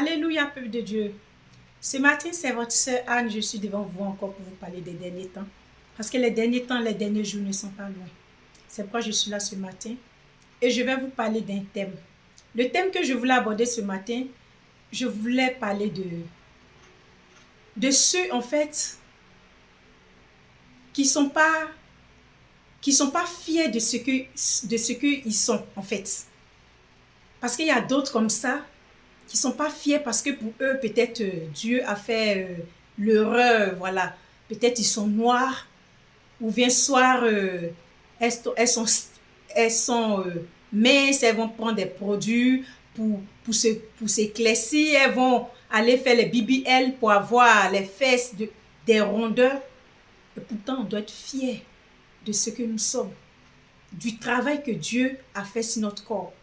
Alléluia, peuple de Dieu. Ce matin, c'est votre sœur Anne. Je suis devant vous encore pour vous parler des derniers temps. Parce que les derniers temps, les derniers jours ne sont pas loin. C'est pourquoi je suis là ce matin. Et je vais vous parler d'un thème. Le thème que je voulais aborder ce matin, je voulais parler de ceux, en fait, qui sont pas fiers de ce qu'ils sont, en fait. Parce qu'il y a d'autres comme ça qui sont pas fiers parce que pour eux, peut-être Dieu a fait l'erreur, voilà. Peut-être ils sont noirs, ou bien soir, elles sont minces, elles vont prendre des produits pour s'éclaircir, elles vont aller faire les BBL pour avoir les fesses des rondeurs. Et pourtant, on doit être fiers de ce que nous sommes, du travail que Dieu a fait sur notre corps.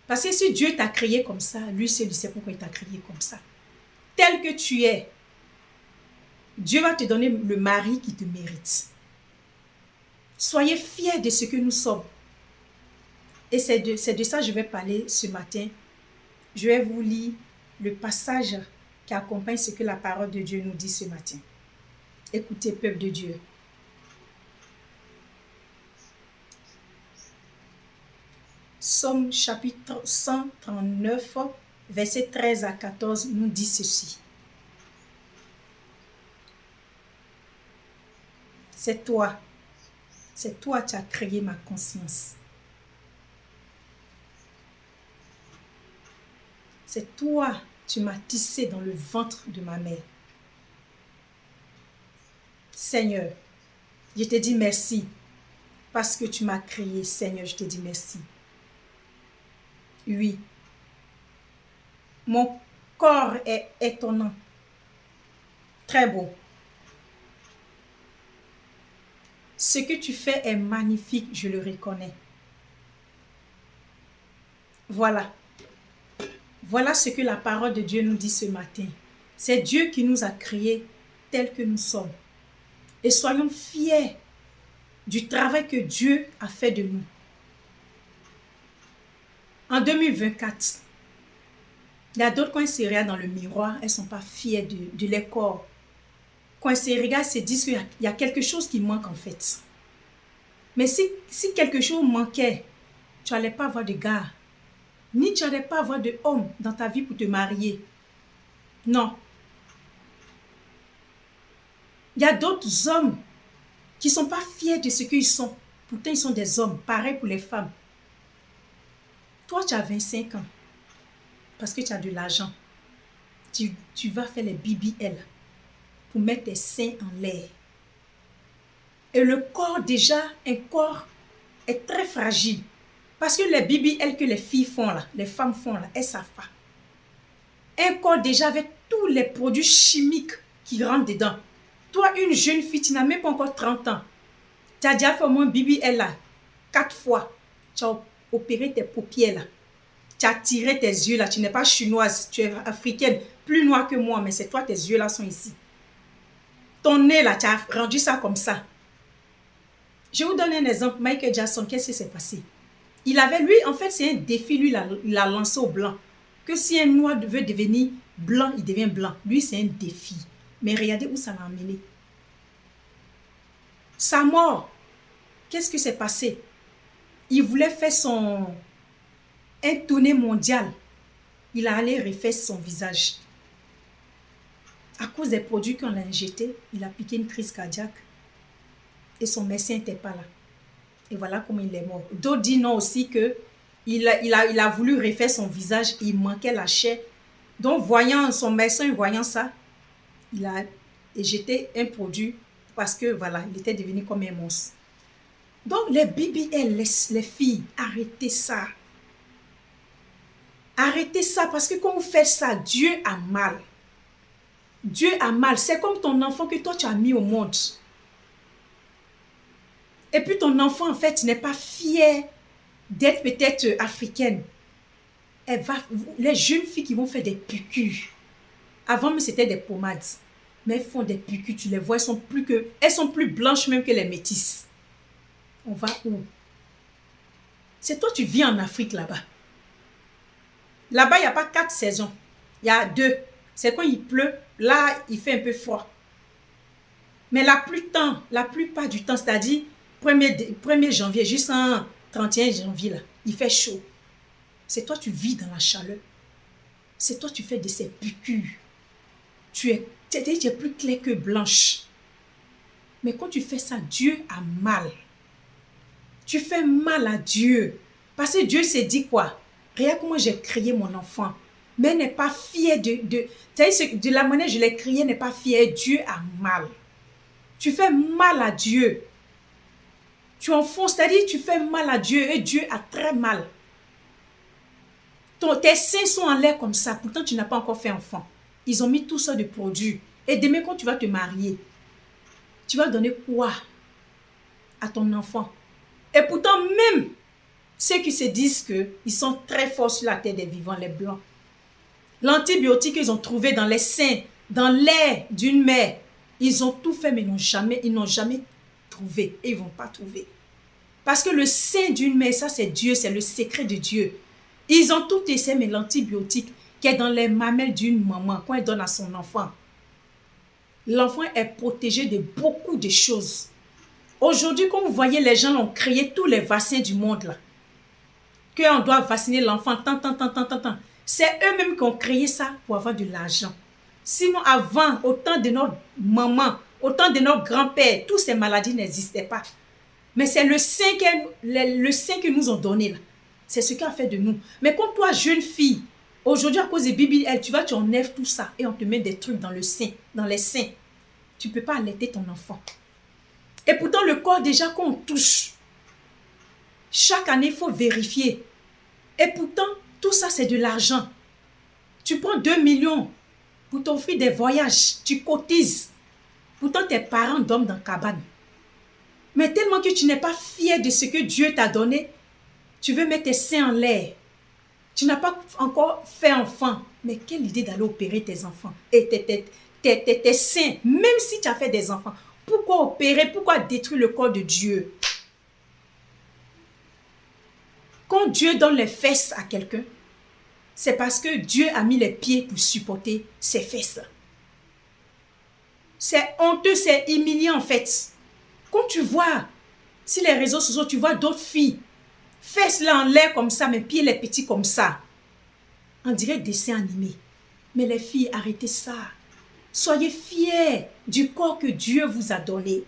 Parce que si Dieu t'a créé comme ça, lui seul, il sait pourquoi il t'a créé comme ça. Tel que tu es, Dieu va te donner le mari qui te mérite. Soyez fiers de ce que nous sommes. Et c'est de ça que je vais parler ce matin. Je vais vous lire le passage qui accompagne ce que la parole de Dieu nous dit ce matin. Écoutez, peuple de Dieu. Psaume chapitre 139, versets 13 à 14 nous dit ceci. C'est toi qui as créé ma conscience. C'est toi, tu m'as tissé dans le ventre de ma mère. Seigneur, je te dis merci parce que tu m'as créé. Seigneur, je te dis merci. Oui, mon corps est étonnant, très beau. Ce que tu fais est magnifique, je le reconnais. Voilà ce que la parole de Dieu nous dit ce matin. C'est Dieu qui nous a créés tels que nous sommes. Et soyons fiers du travail que Dieu a fait de nous. En 2024, il y a d'autres, quand ils se regardent dans le miroir, elles ne sont pas fières de leur corps. Quand ils se regardent, ils se disent qu'il y a quelque chose qui manque en fait. Mais si quelque chose manquait, tu n'allais pas avoir de gars, ni tu n'allais pas avoir de homme dans ta vie pour te marier. Non. Il y a d'autres hommes qui ne sont pas fiers de ce qu'ils sont. Pourtant, ils sont des hommes. Pareil pour les femmes. Toi, tu as 25 ans. Parce que tu as de l'argent. Tu vas faire les BBL pour mettre tes seins en l'air. Et le corps déjà, un corps est très fragile. Parce que les BBL que les filles font là, les femmes font là, elles ne savent pas. Un corps déjà avec tous les produits chimiques qui rentrent dedans. Toi, une jeune fille, tu n'as même pas encore 30 ans. Tu as déjà fait au moins BBL là, 4 fois. Tu as opéré tes paupières là. Tu as tiré tes yeux là. Tu n'es pas chinoise, tu es africaine, plus noire que moi, mais c'est toi, tes yeux là sont ici. Ton nez là, tu as rendu ça comme ça. Je vous donne un exemple. Michael Jackson, qu'est-ce qui s'est passé? Il avait, lui, en fait, c'est un défi, lui, il a lancé au blanc. Que si un noir veut devenir blanc, il devient blanc. Lui, c'est un défi. Mais regardez où ça l'a amené. Sa mort, qu'est-ce qui s'est passé? Il voulait faire un tournée mondial. Il a allé refaire son visage. À cause des produits qu'on l'a injectés, il a piqué une crise cardiaque. Et son médecin n'était pas là. Et voilà comment il est mort. D'autres disent non aussi que il a voulu refaire son visage, il manquait la chair. Donc, voyant son médecin, voyant ça, il a injecté un produit parce que voilà, il était devenu comme un monstre. Donc, les BBL, les filles, arrêtez ça. Arrêtez ça parce que quand vous faites ça, Dieu a mal. Dieu a mal. C'est comme ton enfant que toi, tu as mis au monde. Et puis ton enfant, en fait, n'est pas fier d'être peut-être africaine. Les jeunes filles qui vont faire des piqûres. Avant, mais c'était des pommades. Mais elles font des piqûres, tu les vois, elles sont plus blanches même que les métisses. On va où? C'est toi, tu vis en Afrique là-bas. Là-bas, il n'y a pas 4 saisons. Il y a deux. C'est quand il pleut, là, il fait un peu froid. Mais la plupart du temps, c'est-à-dire 1er janvier jusqu'en 31 janvier, là, il fait chaud. C'est toi, tu vis dans la chaleur. C'est toi, tu fais de ces piqûres. Tu es plus clair que blanche. Mais quand tu fais ça, Dieu a mal. Tu fais mal à Dieu. Parce que Dieu s'est dit quoi? Regarde comment j'ai créé mon enfant. Mais elle n'est pas fière de la manière dont je l'ai créé, n'est pas fière. Dieu a mal. Tu fais mal à Dieu. Tu enfonces, c'est-à-dire tu fais mal à Dieu et Dieu a très mal. Tes seins sont en l'air comme ça, pourtant tu n'as pas encore fait enfant. Ils ont mis tout ça de produits. Et demain quand tu vas te marier, tu vas donner quoi à ton enfant? Et pourtant même ceux qui se disent qu'ils sont très forts sur la terre des vivants, les blancs, l'antibiotique qu'ils ont trouvé dans les seins, dans l'air d'une mère, ils ont tout fait mais ils n'ont jamais trouvé et ils ne vont pas trouver. Parce que le sein d'une mère, ça c'est Dieu, c'est le secret de Dieu. Ils ont tout essayé, mais l'antibiotique qui est dans les mamelles d'une maman, quand elle donne à son enfant, l'enfant est protégé de beaucoup de choses. Aujourd'hui, quand vous voyez, les gens ont créé tous les vaccins du monde là, qu'on doit vacciner l'enfant, tant. C'est eux-mêmes qui ont créé ça pour avoir de l'argent. Sinon, avant, au temps de notre maman, au temps de notre grand-père, toutes ces maladies n'existaient pas. Mais c'est le sein qu'ils nous ont donné là. C'est ce qui a fait de nous. Mais quand toi, jeune fille, aujourd'hui, à cause des BBL, tu enlèves tout ça et on te met des trucs dans le sein, dans les seins. Tu ne peux pas allaiter ton enfant. Et pourtant, le corps, déjà, quand on touche, chaque année, il faut vérifier. Et pourtant, tout ça, c'est de l'argent. Tu prends 2 millions pour t'offrir des voyages. Tu cotises. Pourtant, tes parents dorment dans la cabane. Mais tellement que tu n'es pas fier de ce que Dieu t'a donné, tu veux mettre tes seins en l'air. Tu n'as pas encore fait enfant. Mais quelle idée d'aller opérer tes enfants et tes seins, même si tu as fait des enfants. Pourquoi opérer? Pourquoi détruire le corps de Dieu? Quand Dieu donne les fesses à quelqu'un, c'est parce que Dieu a mis les pieds pour supporter ses fesses. C'est honteux, c'est humiliant en fait. Quand tu vois sur les réseaux sociaux, tu vois d'autres filles, fesses là en l'air comme ça, mais pieds les petits comme ça. On dirait dessin animé. Mais les filles, arrêtez ça. Soyez fiers du corps que Dieu vous a donné.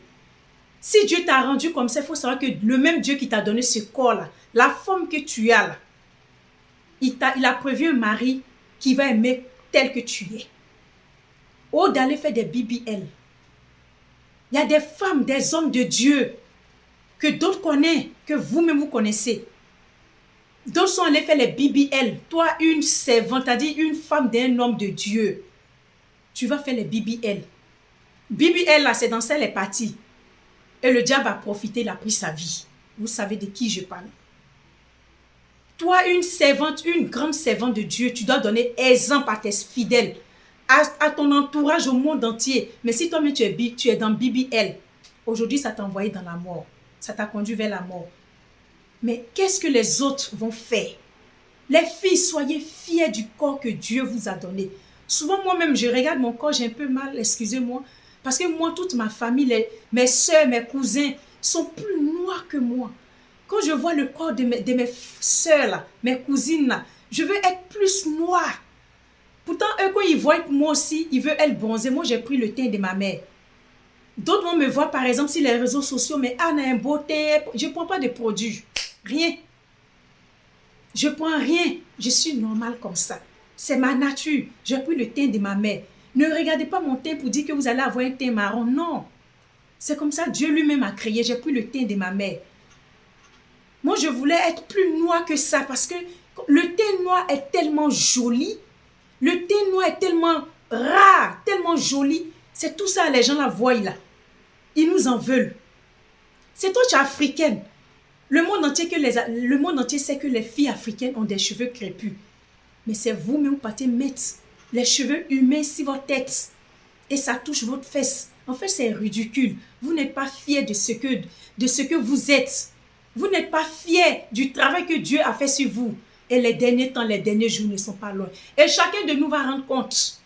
Si Dieu t'a rendu comme ça, il faut savoir que le même Dieu qui t'a donné ce corps-là, la forme que tu as là, il a prévu un mari qui va aimer tel que tu es. Au d'aller faire des BBL. Il y a des femmes, des hommes de Dieu que d'autres connaissent, que vous-même vous connaissez. D'autres sont allés faire les BBL. Toi, une servante, c'est-à-dire une femme d'un homme de Dieu. Tu vas faire les BBL. BBL, là, c'est dans ça les parties. Et le diable a profité, il a pris sa vie. Vous savez de qui je parle. Toi, une servante, une grande servante de Dieu, tu dois donner exemple à tes fidèles, à ton entourage au monde entier. Mais si toi-même tu es dans BBL, aujourd'hui ça t'a envoyé dans la mort. Ça t'a conduit vers la mort. Mais qu'est-ce que les autres vont faire? Les filles, soyez fiers du corps que Dieu vous a donné. Souvent, moi-même, je regarde mon corps, j'ai un peu mal, excusez-moi. Parce que moi, toute ma famille, mes soeurs, mes cousins, sont plus noirs que moi. Quand je vois le corps de mes soeurs, là, mes cousines, là, je veux être plus noire. Pourtant, eux, quand ils voient moi aussi, ils veulent être bronzés. Moi, j'ai pris le teint de ma mère. D'autres vont me voir, par exemple, sur les réseaux sociaux, mais Anne a un beau teint. Je ne prends pas de produits. Rien. Je ne prends rien. Je suis normale comme ça. C'est ma nature. J'ai pris le teint de ma mère. Ne regardez pas mon teint pour dire que vous allez avoir un teint marron. Non. C'est comme ça Dieu lui-même a créé. J'ai pris le teint de ma mère. Moi, je voulais être plus noire que ça parce que le teint noir est tellement joli. Le teint noir est tellement rare, tellement joli. C'est tout ça, les gens la voient là. Ils nous en veulent. C'est toi, tu es africaine. Le monde entier sait que les filles africaines ont des cheveux crépus. Mais c'est vous-même qui partez mettre les cheveux humains sur votre tête. Et ça touche votre fesse. En fait, c'est ridicule. Vous n'êtes pas fiers de ce que vous êtes. Vous n'êtes pas fiers du travail que Dieu a fait sur vous. Et les derniers temps, les derniers jours ne sont pas loin. Et chacun de nous va rendre compte.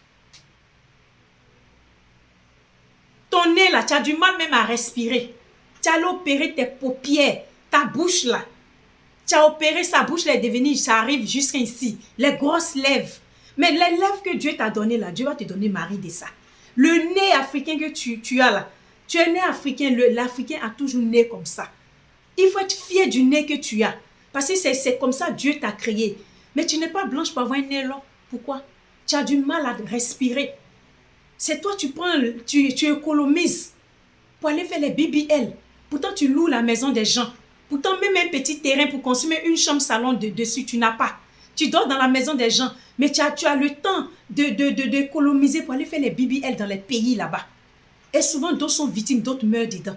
Ton nez là, tu as du mal même à respirer. Tu as opéré tes paupières, ta bouche là. Tu as opéré sa bouche, là est devenue, ça arrive jusqu'ici. Les grosses lèvres. Mais les lèvres que Dieu t'a données là, Dieu va te donner mari de ça. Le nez africain que tu as là, tu es né africain, l'Africain a toujours un nez comme ça. Il faut être fier du nez que tu as. Parce que c'est comme ça Dieu t'a créé. Mais tu n'es pas blanche pour avoir un nez long. Pourquoi? Tu as du mal à respirer. C'est toi, tu économises pour aller faire les BBL. Pourtant, tu loues la maison des gens. Pourtant, même un petit terrain pour consommer une chambre salon dessus, tu n'as pas. Tu dors dans la maison des gens. Mais tu as le temps d'économiser pour aller faire les BBL dans les pays là-bas. Et souvent, d'autres sont victimes, d'autres meurent dedans.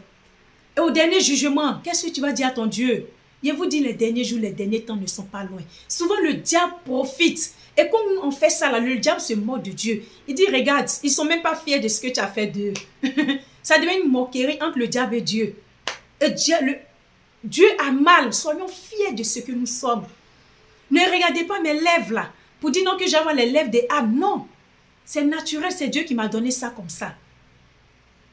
Et au dernier jugement, qu'est-ce que tu vas dire à ton Dieu? Je vous dis, les derniers jours, les derniers temps ne sont pas loin. Souvent, le diable profite. Et comme on fait ça, là, le diable se moque de Dieu. Il dit, regarde, ils ne sont même pas fiers de ce que tu as fait d'eux. Ça devient une moquerie entre le diable et Dieu. Et Dieu a mal. Soyons fiers de ce que nous sommes. Ne regardez pas mes lèvres là. Pour dire non que j'avais les lèvres des âmes. Non. C'est naturel, c'est Dieu qui m'a donné ça comme ça.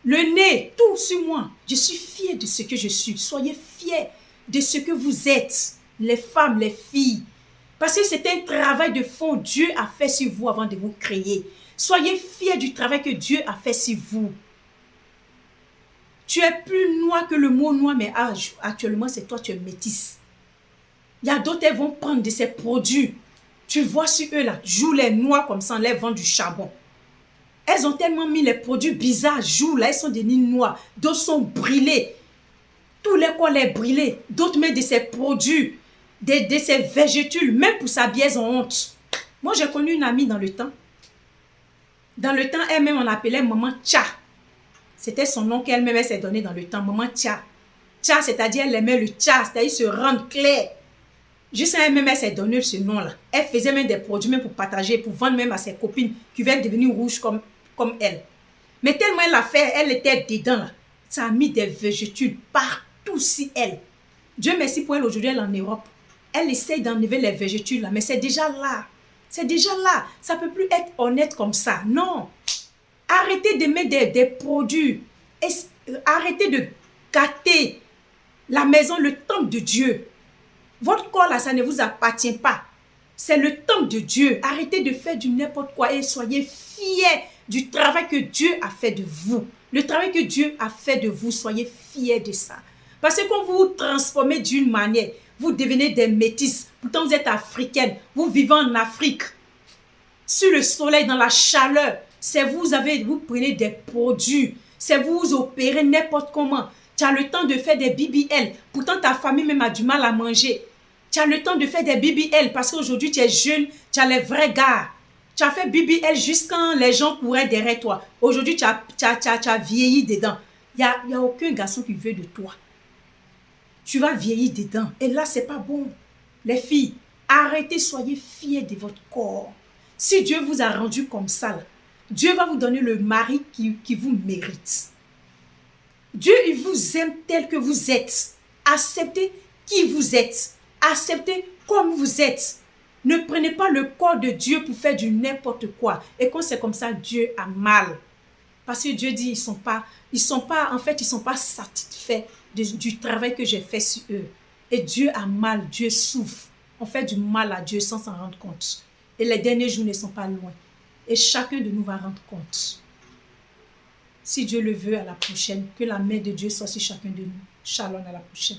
Le nez, tout sur moi. Je suis fier de ce que je suis. Soyez fiers de ce que vous êtes. Les femmes, les filles. Parce que c'est un travail de fond Dieu a fait sur vous avant de vous créer. Soyez fiers du travail que Dieu a fait sur vous. Tu es plus noir que le mot noir, mais actuellement, c'est toi, tu es métisse. Il y a d'autres, elles vont prendre de ces produits. Tu vois sur eux là, jouent les noirs comme ça, elles vendent du charbon. Elles ont tellement mis les produits bizarres, jouent là, elles sont devenues noires. D'autres sont brûlés. Tous les corps les brûlés. D'autres mettent de ces produits, de ces végétules, même pour s'habiller, elles ont honte. Moi, j'ai connu une amie dans le temps. Dans le temps, elle-même, on l'appelait Maman Tcha. C'était son nom qu'elle-même s'est donné dans le temps, Maman Tcha. Tcha, c'est-à-dire elle aimait le tcha, c'est-à-dire se rendre clair. Juste elle-même, elle s'est donné ce nom-là. Elle faisait même des produits même pour partager, pour vendre même à ses copines qui veulent devenir rouges comme elle. Mais tellement elle l'a fait, elle était dedans là. Ça a mis des végétules partout sur elle. Dieu merci pour elle, aujourd'hui elle est en Europe. Elle essaye d'enlever les végétules là, mais c'est déjà là. C'est déjà là. Ça ne peut plus être honnête comme ça. Non. Arrêtez de mettre des produits. Arrêtez de gâter la maison, le temple de Dieu. Votre corps là, ça ne vous appartient pas. C'est le temple de Dieu. Arrêtez de faire du n'importe quoi et soyez fiers du travail que Dieu a fait de vous. Le travail que Dieu a fait de vous, soyez fiers de ça. Parce que quand vous vous transformez d'une manière, vous devenez des métisses. Pourtant, vous êtes africaine. Vous vivez en Afrique. Sur le soleil, dans la chaleur. C'est vous prenez des produits. C'est vous opérez n'importe comment. Tu as le temps de faire des BBL. Pourtant, ta famille même a du mal à manger. Tu as le temps de faire des BBL parce qu'aujourd'hui, tu es jeune. Tu as les vrais gars. Tu as fait BBL juste quand les gens couraient derrière toi. Aujourd'hui, tu as vieilli dedans. Il n'y a aucun garçon qui veut de toi. Tu vas vieillir dedans. Et là, c'est pas bon. Les filles, arrêtez, soyez fiers de votre corps. Si Dieu vous a rendu comme ça, là, Dieu va vous donner le mari qui vous mérite. Dieu, il vous aime tel que vous êtes. Acceptez qui vous êtes. Acceptez comme vous êtes. Ne prenez pas le corps de Dieu pour faire du n'importe quoi. Et quand c'est comme ça, Dieu a mal. Parce que Dieu dit, ils sont pas satisfaits du travail que j'ai fait sur eux. Et Dieu a mal, Dieu souffre. On fait du mal à Dieu sans s'en rendre compte. Et les derniers jours ne sont pas loin. Et chacun de nous va rendre compte. Si Dieu le veut, à la prochaine, que la main de Dieu soit sur chacun de nous. Shalom, à la prochaine.